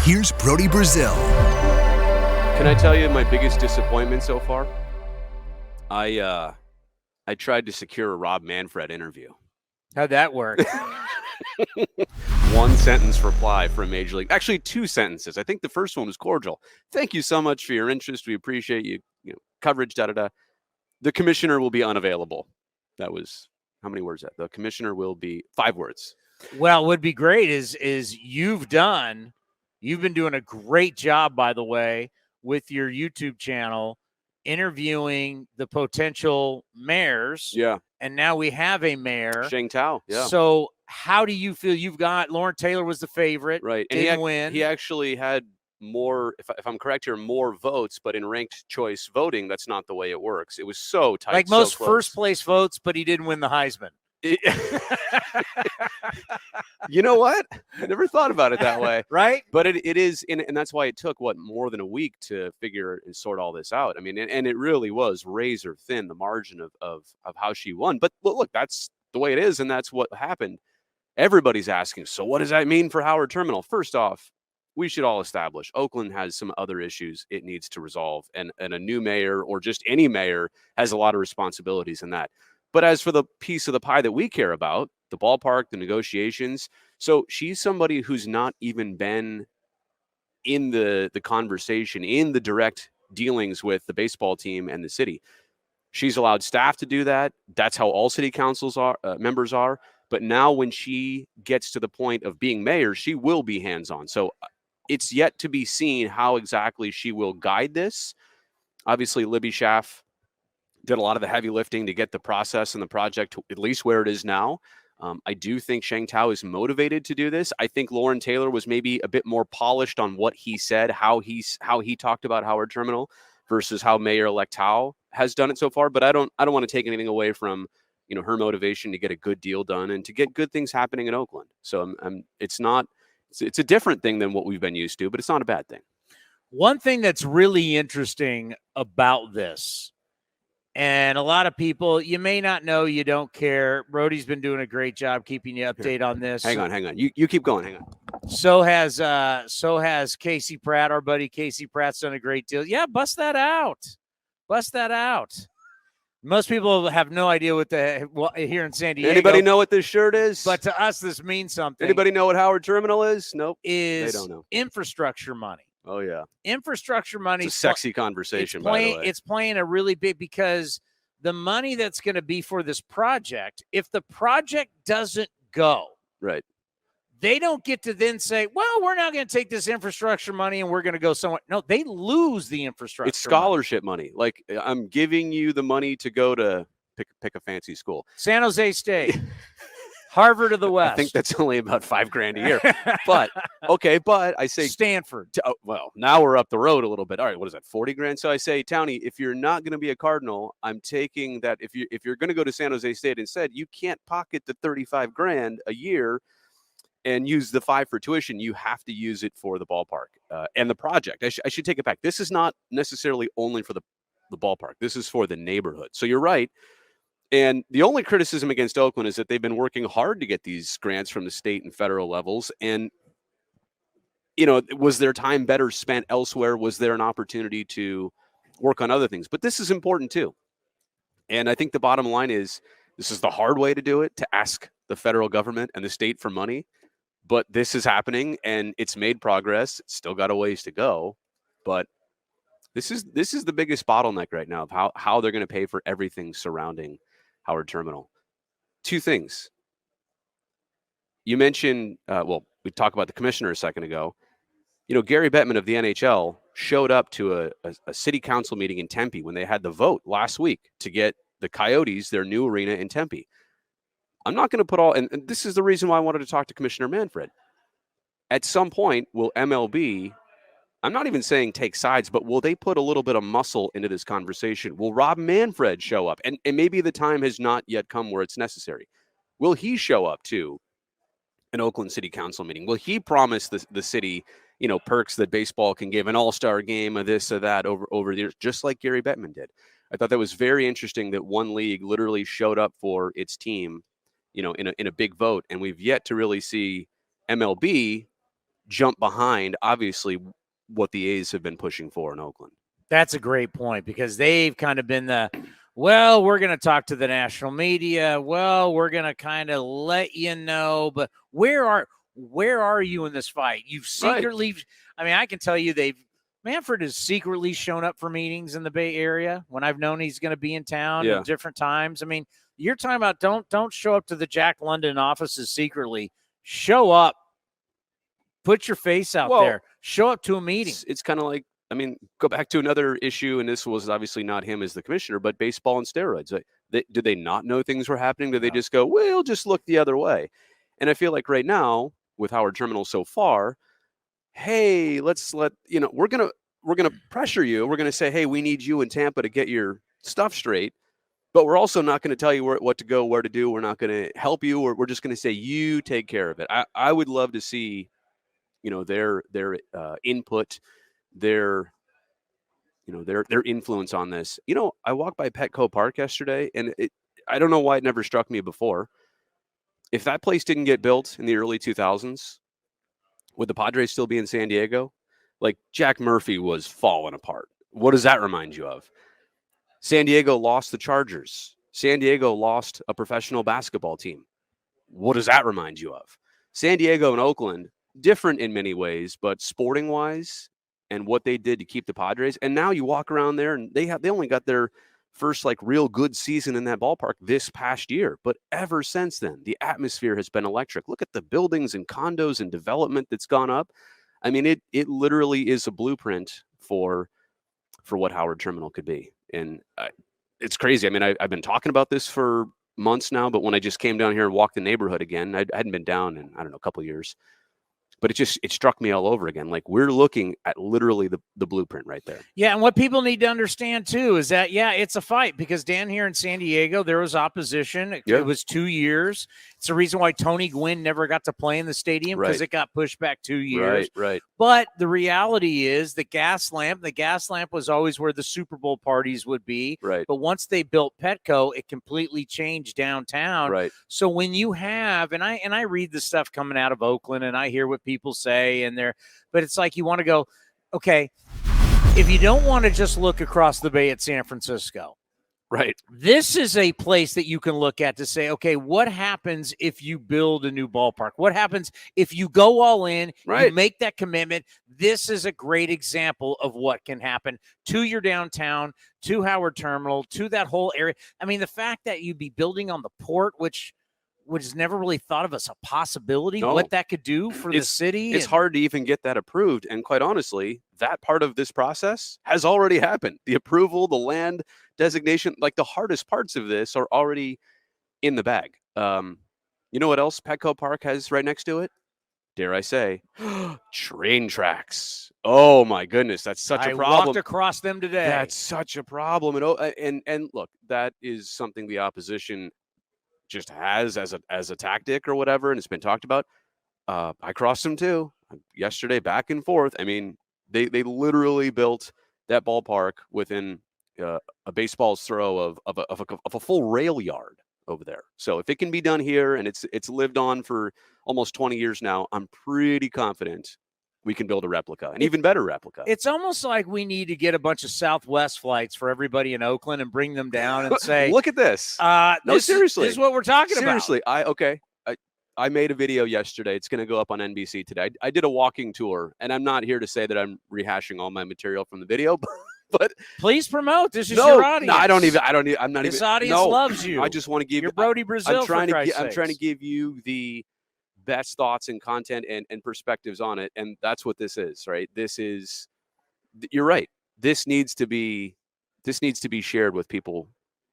Here's Brody Brazil. Can I tell you my biggest disappointment so far? I tried to secure a Rob Manfred interview. How'd that work? One sentence reply from Major League. Actually, two sentences. I think the first one was cordial. Thank you so much for your interest. We appreciate you coverage, da-da-da. The commissioner will be unavailable. That was, how many words? The commissioner will be 5 words. Well, what would be great is you've been doing a great job, by the way, with your YouTube channel, interviewing the potential mayors. Yeah. And now we have a mayor. Sheng Tao, yeah. So how do you feel? You've got Lauren Taylor was the favorite. Right. And didn't win. He actually had more, if I'm correct here, more votes, but in ranked choice voting, that's not the way it works. It was so tight. Like most so close. first place votes, but he didn't win the Heisman. You know what? I never thought about it that way. Right? But it is, and that's why it took, more than a week to figure and sort all this out. I mean, and it really was razor thin, the margin of how she won. But look, that's the way it is, and that's what happened. Everybody's asking, so what does that mean for Howard Terminal? First off, we should all establish Oakland has some other issues it needs to resolve, and a new mayor or just any mayor has a lot of responsibilities in that. But as for the piece of the pie that we care about, the ballpark, the negotiations, so she's somebody who's not even been in the conversation, in the direct dealings with the baseball team and the city. She's allowed staff to do that. That's how all city councils members are. But now when she gets to the point of being mayor, she will be hands-on. So it's yet to be seen how exactly she will guide this. Obviously, Libby Schaff did a lot of the heavy lifting to get the process and the project to at least where it is now. I do think Sheng Tao is motivated to do this. I think Lauren Taylor was maybe a bit more polished on what he said, how he talked about Howard Terminal versus how Mayor-elect Tao has done it so far. But I don't want to take anything away from her motivation to get a good deal done and to get good things happening in Oakland. So it's a different thing than what we've been used to, but it's not a bad thing. One thing that's really interesting about this, and a lot of people, you may not know, you don't care. Brody's been doing a great job keeping you updated on this. Hang on. You keep going. Hang on. So has Casey Pratt, our buddy Casey Pratt's done a great deal. Yeah, bust that out. Most people have no idea what here in San Diego. Anybody know what this shirt is? But to us, this means something. Anybody know what Howard Terminal is? Nope. They don't know. Infrastructure money. Oh, yeah. Infrastructure money. It's a sexy conversation, by the way. It's playing a really big, because the money that's going to be for this project, if the project doesn't go, right, they don't get to then say, well, we're not going to take this infrastructure money and we're going to go somewhere. No, they lose the infrastructure. It's scholarship money. Like, I'm giving you the money to go to pick a fancy school. San Jose State. Harvard of the West. I think that's only about $5,000 a year. But okay, but I say Stanford. Well, now we're up the road a little bit. All right, what is that? $40,000. So I say, Townie, if you're not going to be a Cardinal, I'm taking that. If you're going to go to San Jose State instead, you can't pocket the $35,000 a year and use the $5,000 for tuition. You have to use it for the ballpark and the project. I should take it back. This is not necessarily only for the ballpark. This is for the neighborhood. So you're right. And the only criticism against Oakland is that they've been working hard to get these grants from the state and federal levels. And, was their time better spent elsewhere? Was there an opportunity to work on other things? But this is important too. And I think the bottom line is this is the hard way to do it, to ask the federal government and the state for money. But this is happening and it's made progress. It's still got a ways to go. But this is the biggest bottleneck right now of how they're going to pay for everything surrounding Howard Terminal. Two things. You mentioned, we talked about the commissioner a second ago. Gary Bettman of the NHL showed up to a city council meeting in Tempe when they had the vote last week to get the Coyotes their new arena in Tempe. I'm not going to put and this is the reason why I wanted to talk to Commissioner Manfred. At some point, will MLB, I'm not even saying take sides, but will they put a little bit of muscle into this conversation? Will Rob Manfred show up? And maybe the time has not yet come where it's necessary. Will he show up to an Oakland City Council meeting? Will he promise the city, perks that baseball can give, an all-star game of this or that over the years, just like Gary Bettman did? I thought that was very interesting that one league literally showed up for its team, in a big vote. And we've yet to really see MLB jump behind, obviously, what the A's have been pushing for in Oakland. That's a great point, because they've kind of been well, we're going to talk to the national media. Well, we're going to kind of let you know, but where are you in this fight? You've secretly, right. I mean, I can tell you Manfred has secretly shown up for meetings in the Bay Area when I've known he's going to be in town at different times. I mean, you're talking about don't show up to the Jack London offices secretly. Show up. Put your face out there. Show up to a meeting. It's kind of like, I mean, go back to another issue, and this was obviously not him as the commissioner, but baseball and steroids. Did they not know things were happening? Did they just go, we'll just look the other way? And I feel like right now, with Howard Terminal so far, hey, we're gonna pressure you. We're gonna say, hey, we need you in Tampa to get your stuff straight, but we're also not going to tell you what to go, where to do. We're not going to help you, or we're just going to say you take care of it. I would love to see, their input, their influence on this. I walked by Petco Park yesterday, and I don't know why it never struck me before. If that place didn't get built in the early 2000s, would the Padres still be in San Diego? Like, Jack Murphy was falling apart. What does that remind you of? San Diego lost the Chargers. San Diego lost a professional basketball team. What does that remind you of? San Diego and Oakland, different in many ways, but sporting-wise, and what they did to keep the Padres. And now you walk around there, and they only got their first real good season in that ballpark this past year. But ever since then, the atmosphere has been electric. Look at the buildings and condos and development that's gone up. I mean, it literally is a blueprint for what Howard Terminal could be. And it's crazy. I mean, I've been talking about this for months now, but when I just came down here and walked the neighborhood again, I hadn't been down in, I don't know, a couple of years. But it struck me all over again. Like, we're looking at literally the blueprint right there. Yeah, and what people need to understand, too, is that, it's a fight, because down here in San Diego, there was opposition. It was 2 years. It's the reason why Tony Gwynn never got to play in the stadium, because it got pushed back 2 years. Right. But the reality is the gas lamp was always where the Super Bowl parties would be. Right. But once they built Petco, it completely changed downtown. Right. So when you have, and I read the stuff coming out of Oakland, and I hear what people say, but it's like, you want to go, okay, if you don't want to just look across the bay at San Francisco, right, this is a place that you can look at to say, okay, what happens if you build a new ballpark? What happens if you go all in, you make that commitment? This is a great example of what can happen to your downtown, to Howard Terminal, to that whole area. I mean, the fact that you'd be building on the port, which was never really thought of as a possibility, what that could do for the city. It's hard to even get that approved. And quite honestly, that part of this process has already happened. The approval, the land designation, like the hardest parts of this are already in the bag. You know what else Petco Park has right next to it? Dare I say, train tracks. Oh my goodness, that's such a problem. I walked across them today. That's such a problem. And look, that is something the opposition just has as a tactic or whatever, and it's been talked about. I crossed them too yesterday, back and forth. I mean, they literally built that ballpark within a baseball's throw of a full rail yard over there. So if it can be done here, and it's lived on for almost 20 years now, I'm pretty confident we can build a replica, an even better replica. It's almost like we need to get a bunch of Southwest flights for everybody in Oakland and bring them down and say, look at this. No, seriously. This is what we're talking about. Seriously. I made a video yesterday. It's going to go up on NBC today. I did a walking tour, and I'm not here to say that I'm rehashing all my material from the video, but please promote. This is your audience. No, I'm not this even. audience loves you. I just want to give you Brody Brazil. I'm trying to give you the best thoughts and content and perspectives on it. And that's what this is, right? You're right. This needs to be shared with people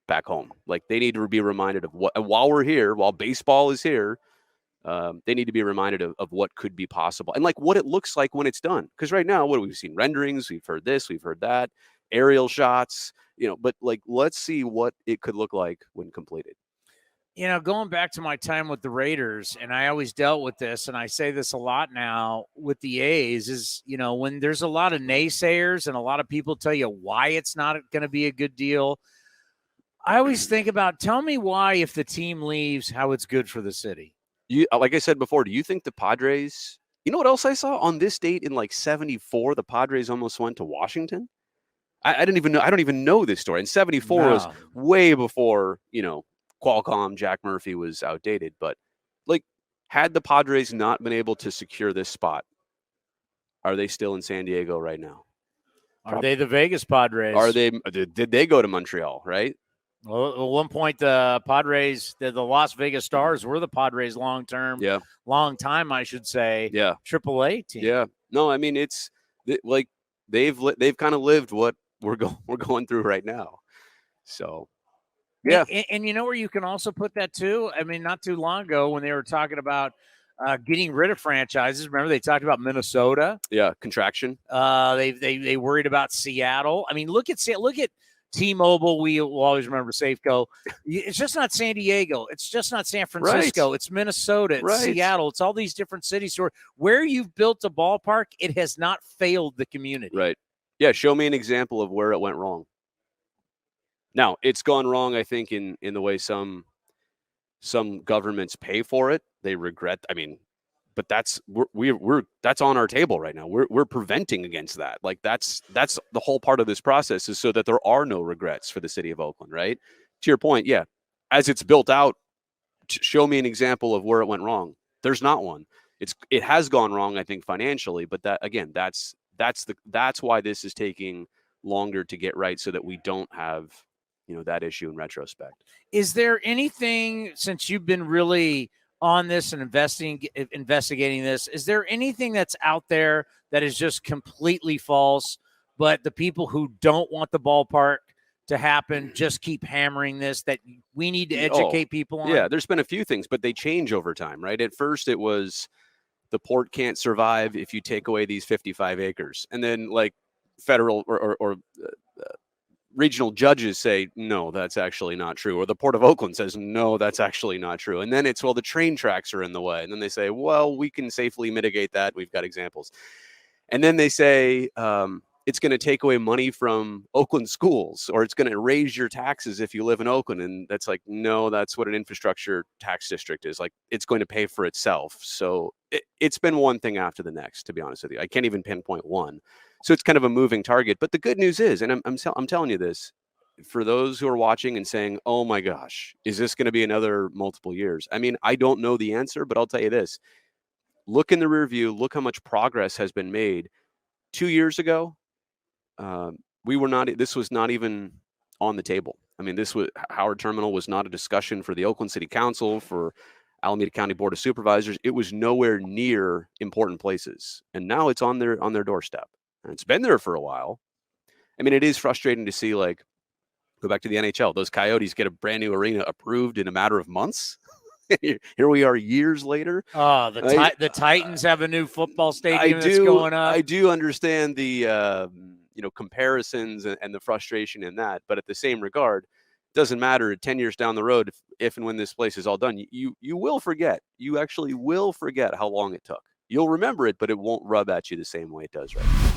back home. Like, they need to be reminded of while we're here, while baseball is here, they need to be reminded of what could be possible and like what it looks like when it's done. Because right now, what have we seen? Renderings, we've heard this, we've heard that, aerial shots, but like, let's see what it could look like when completed. Going back to my time with the Raiders, and I always dealt with this, and I say this a lot now with the A's, is, when there's a lot of naysayers and a lot of people tell you why it's not going to be a good deal, I always think about, tell me why, if the team leaves, how it's good for the city. Like I said before, do you think the Padres You know what else I saw on this date in like 74? The Padres almost went to Washington. I didn't even know. I don't even know this story. And 74 was No. way before, Qualcomm, Jack Murphy was outdated. But like, had the Padres not been able to secure this spot, are they still in San Diego right now? Are they the Vegas Padres? Are they? Did they go to Montreal? Right. Well, at one point, the Padres, the Las Vegas Stars, were the Padres long time, I should say. Yeah. AAA team. Yeah. No, I mean it's like they've kind of lived what we're going through right now. So, yeah. And you know where you can also put that too? I mean, not too long ago when they were talking about getting rid of franchises. Remember, they talked about Minnesota. Yeah, contraction. They worried about Seattle. I mean, look at T-Mobile. We will always remember Safeco. It's just not San Diego. It's just not San Francisco. Right. It's Minnesota. It's Seattle. It's all these different cities where you've built a ballpark. It has not failed the community. Right. Yeah. Show me an example of where it went wrong. Now, it's gone wrong, I think, in the way some governments pay for it. They regret. I mean, but that's that's on our table right now. We're preventing against that. Like that's the whole part of this process, is so that there are no regrets for the city of Oakland. Right. To your point, yeah. As it's built out, show me an example of where it went wrong. There's not one. It has gone wrong, I think, financially. But that again, that's why this is taking longer to get right, so that we don't have that issue in retrospect. Is there anything, since you've been really on this and investigating this, is there anything that's out there that is just completely false, but the people who don't want the ballpark to happen just keep hammering this, that we need to educate people on? Yeah, there's been a few things, but they change over time, right? At first it was the port can't survive if you take away these 55 acres. And then like federal or regional judges say, no, that's actually not true. Or the Port of Oakland says, no, that's actually not true. And then it's, well, the train tracks are in the way. And then they say, well, we can safely mitigate that. We've got examples. And then they say it's going to take away money from Oakland schools, or it's going to raise your taxes if you live in Oakland. And that's like, no, that's what an infrastructure tax district is. Like, it's going to pay for itself. So it's been one thing after the next, to be honest with you. I can't even pinpoint one. So it's kind of a moving target. But the good news is, and I'm telling you this, for those who are watching and saying, oh my gosh, is this going to be another multiple years? I mean, I don't know the answer, but I'll tell you this. Look in the rear view. Look how much progress has been made. 2 years ago, this was not even on the table. I mean, Howard Terminal was not a discussion for the Oakland City Council, for Alameda County Board of Supervisors. It was nowhere near important places. And now it's on their doorstep. And it's been there for a while. I mean, it is frustrating to see, like, go back to the NHL. Those Coyotes get a brand new arena approved in a matter of months. Here we are years later. Oh, the Titans have a new football stadium that's going up. I do understand the comparisons and the frustration in that, but at the same regard, it doesn't matter 10 years down the road if and when this place is all done. You will forget. You actually will forget how long it took. You'll remember it, but it won't rub at you the same way it does right now.